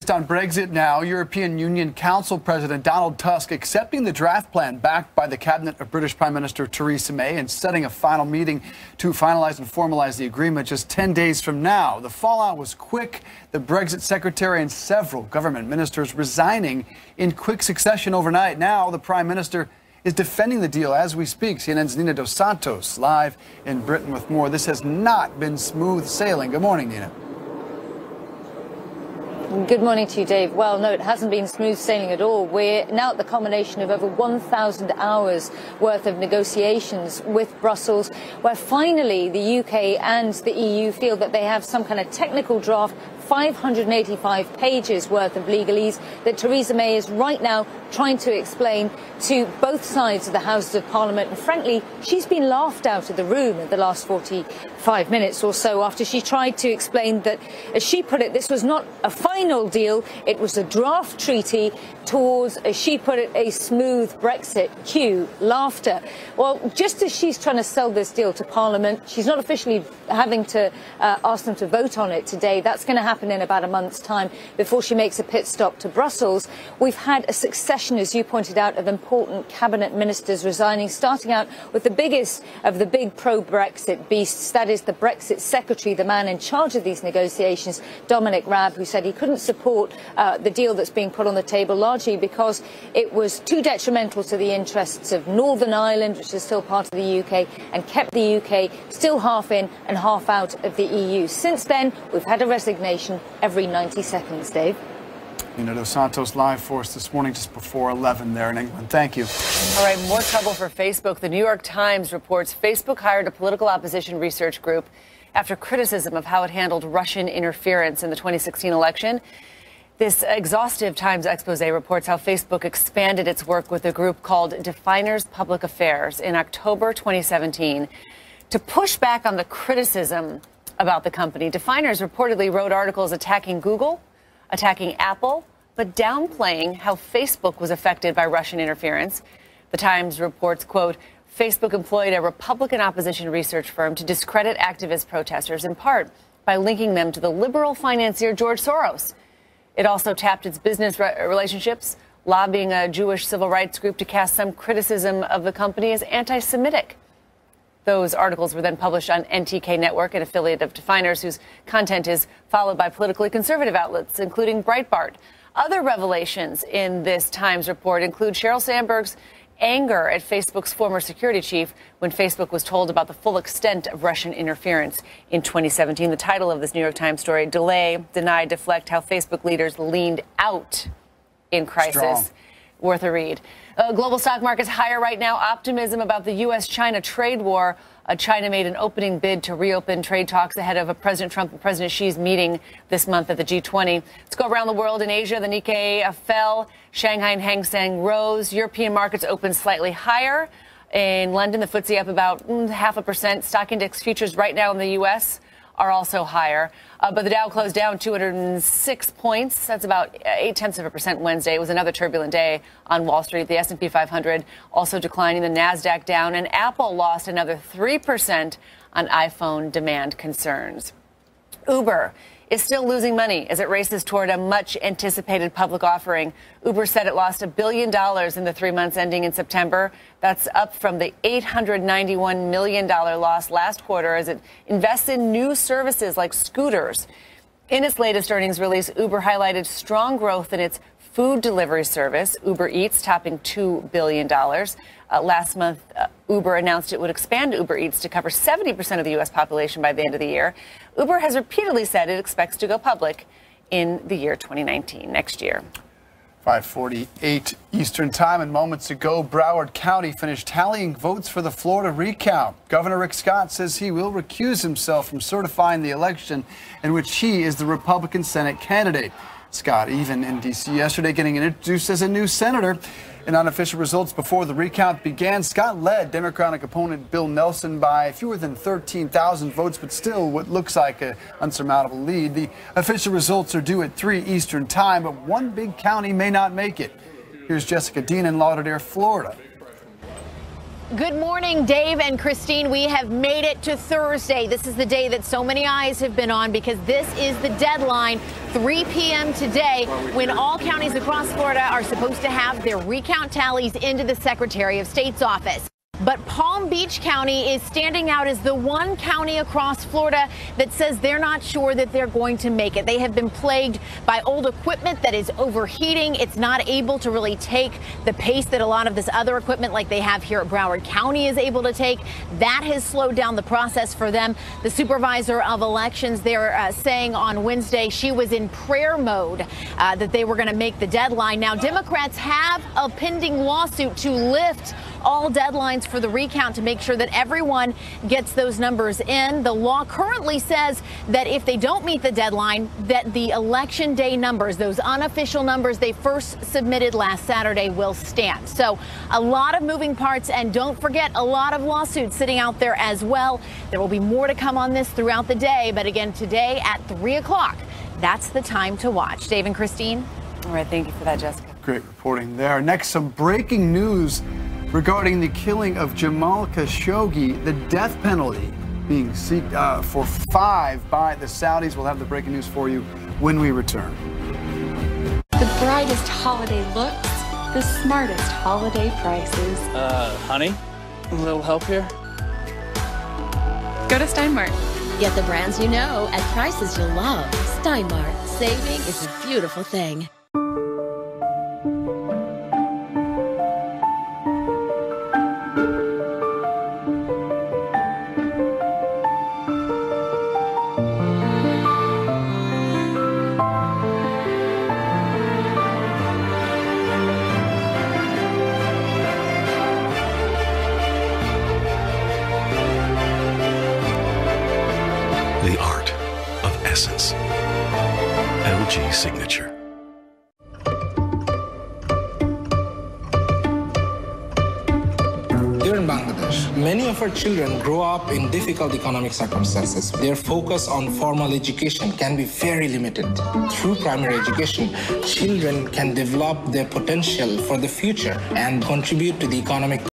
On Brexit now, European Union Council President Donald Tusk accepting the draft plan backed by the cabinet of British Prime Minister Theresa May and setting a final meeting to finalize and formalize the agreement just 10 days from now. The fallout was quick. The Brexit secretary and several government ministers resigning in quick succession overnight. Now the Prime Minister is defending the deal as we speak. CNN's Nina Dos Santos live in Britain with more. This has not been smooth sailing. Good morning, Nina. Good morning to you, Dave. Well, no, it hasn't been smooth sailing at all. We're now at the culmination of over 1,000 hours worth of negotiations with Brussels, where finally the UK and the EU feel that they have some kind of technical draft, 585 pages worth of legalese that Theresa May is right now trying to explain to both sides of the Houses of Parliament. And frankly, she's been laughed out of the room in the last 45 minutes or so after she tried to explain that, as she put it, this was not a final deal, it was a draft treaty towards, as she put it, a smooth Brexit. Cue laughter. Well, just as she's trying to sell this deal to Parliament, she's not officially having to ask them to vote on it today. That's going to happen in about a month's time before she makes a pit stop to Brussels. We've had a succession, as you pointed out, of important cabinet ministers resigning, starting out with the biggest of the big pro-Brexit beasts, that is the Brexit secretary, the man in charge of these negotiations, Dominic Raab, who said he couldn't support the deal that's being put on the table, largely because it was too detrimental to the interests of Northern Ireland, which is still part of the UK, and kept the UK still half in and half out of the EU. Since then, we've had a resignation every 90 seconds, Dave. Nina Dos Santos live for us this morning just before 11 there in England. Thank you. All right, more trouble for Facebook. The New York Times reports Facebook hired a political opposition research group after criticism of how it handled Russian interference in the 2016 election. This exhaustive Times expose reports how Facebook expanded its work with a group called Definers Public Affairs in October 2017 to push back on the criticism about the company. Definers reportedly wrote articles attacking Google, attacking Apple, but downplaying how Facebook was affected by Russian interference. The Times reports, quote, Facebook employed a Republican opposition research firm to discredit activist protesters, in part by linking them to the liberal financier George Soros. It also tapped its business relationships, lobbying a Jewish civil rights group to cast some criticism of the company as anti-Semitic. Those articles were then published on NTK Network, an affiliate of Definers, whose content is followed by politically conservative outlets, including Breitbart. Other revelations in this Times report include Sheryl Sandberg's anger at Facebook's former security chief when Facebook was told about the full extent of Russian interference in 2017. The title of this New York Times story, Delay, Deny, Deflect, How Facebook Leaders Leaned Out in Crisis. Strong. Worth a read. Global stock markets higher right now. Optimism about the U.S.-China trade war. China made an opening bid to reopen trade talks ahead of President Trump and President Xi's meeting this month at the G20. Let's go around the world. In Asia, the Nikkei fell. Shanghai and Hang Seng rose. European markets opened slightly higher. In London, the FTSE up about 0.5%. Stock index futures right now in the U.S. are also higher. But the Dow closed down 206 points. That's about 0.8% Wednesday. It was another turbulent day on Wall Street. The S&P 500 also declining. The NASDAQ down. And Apple lost another 3% on iPhone demand concerns. Uber is still losing money as it races toward a much-anticipated public offering. Uber said it lost $1 billion in the 3 months ending in September. That's up from the $891 million loss last quarter as it invests in new services like scooters. In its latest earnings release, Uber highlighted strong growth in its food delivery service, Uber Eats, topping $2 billion. Last month, Uber announced it would expand Uber Eats to cover 70% of the U.S. population by the end of the year. Uber has repeatedly said it expects to go public in the year 2019, next year. 5:48 Eastern Time, and moments ago, Broward County finished tallying votes for the Florida recount. Governor Rick Scott says he will recuse himself from certifying the election in which he is the Republican Senate candidate. Scott, even in D.C. yesterday, getting introduced as a new senator. In unofficial results before the recount began, Scott led Democratic opponent Bill Nelson by fewer than 13,000 votes, but still what looks like an unsurmountable lead. The official results are due at 3 Eastern Time, but one big county may not make it. Here's Jessica Dean in Lauderdale, Florida. Good morning, Dave and Christine. We have made it to Thursday. This is the day that so many eyes have been on because this is the deadline, 3 p.m. today, when all counties across Florida are supposed to have their recount tallies into the Secretary of State's office. But Palm Beach County is standing out as the one county across Florida that says they're not sure that they're going to make it. They have been plagued by old equipment that is overheating. It's not able to really take the pace that a lot of this other equipment like they have here at Broward County is able to take. That has slowed down the process for them. The supervisor of elections, they're saying on Wednesday she was in prayer mode that they were going to make the deadline. Now, Democrats have a pending lawsuit to lift all deadlines for the recount to make sure that everyone gets those numbers in. The law currently says that if they don't meet the deadline, that the election day numbers, those unofficial numbers they first submitted last Saturday, will stand. So a lot of moving parts, and don't forget, a lot of lawsuits sitting out there as well. There will be more to come on this throughout the day, but again, today at 3 o'clock, that's the time to watch. Dave and Christine? All right, thank you for that, Jessica. Great reporting there. Next, some breaking news regarding the killing of Jamal Khashoggi, the death penalty being sought for 5 by the Saudis. We'll have the breaking news for you when we return. The brightest holiday looks, the smartest holiday prices. Honey, a little help here? Go to Steinmart. Get the brands you know at prices you'll love. Steinmart. Saving is a beautiful thing. The art of essence. LG Signature. Here in Bangladesh, many of our children grow up in difficult economic circumstances. Their focus on formal education can be very limited. Through primary education, children can develop their potential for the future and contribute to the economic